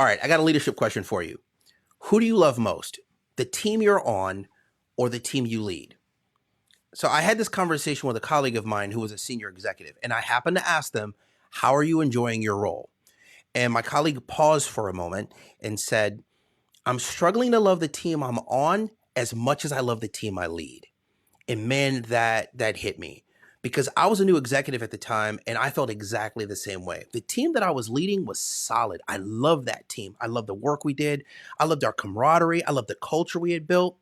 All right, I got a leadership question for you. Who do you love most? The team you're on or the team you lead? So I had this conversation with a colleague of mine who was a senior executive, and I happened to ask them, how are you enjoying your role? And my colleague paused for a moment and said, I'm struggling to love the team I'm on as much as I love the team I lead. And man, that hit me because I was a new executive at the time and I felt exactly the same way. The team that I was leading was solid. I loved that team. I loved the work we did. I loved our camaraderie. I loved the culture we had built.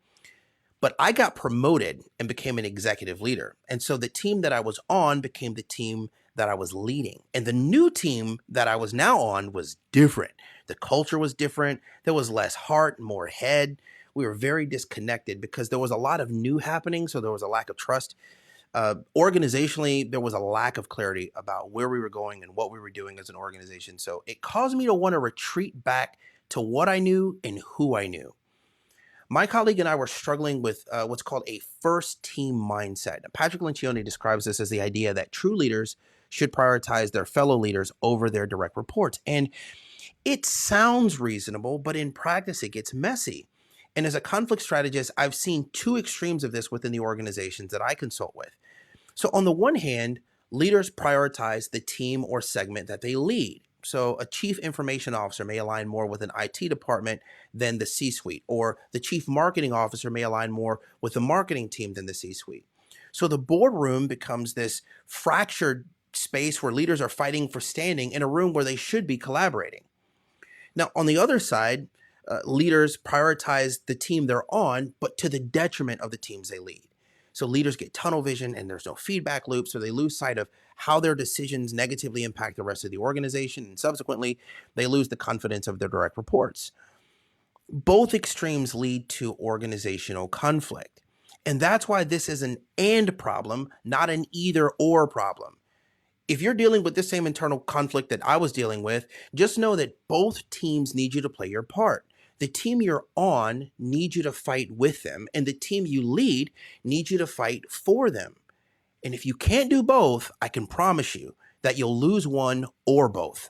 But I got promoted and became an executive leader. And so the team that I was on became the team that I was leading. And the new team that I was now on was different. The culture was different. There was less heart, more head. We were very disconnected because there was a lot of new happening. So there was a lack of trust. Organizationally, there was a lack of clarity about where we were going and what we were doing as an organization. So it caused me to want to retreat back to what I knew and who I knew. My colleague and I were struggling with what's called a first team mindset. Patrick Lencioni describes this as the idea that true leaders should prioritize their fellow leaders over their direct reports. And it sounds reasonable, but in practice, it gets messy. And as a conflict strategist, I've seen two extremes of this within the organizations that I consult with. So on the one hand, leaders prioritize the team or segment that they lead. So a chief information officer may align more with an IT department than the C-suite, or the chief marketing officer may align more with the marketing team than the C-suite. So the boardroom becomes this fractured space where leaders are fighting for standing in a room where they should be collaborating. Now, on the other side, leaders prioritize the team they're on, but to the detriment of the teams they lead. So leaders get tunnel vision and there's no feedback loop, so they lose sight of how their decisions negatively impact the rest of the organization, and subsequently, they lose the confidence of their direct reports. Both extremes lead to organizational conflict. And that's why this is an and problem, not an either or problem. If you're dealing with the same internal conflict that I was dealing with, just know that both teams need you to play your part. The team you're on needs you to fight with them, and the team you lead needs you to fight for them. And if you can't do both, I can promise you that you'll lose one or both.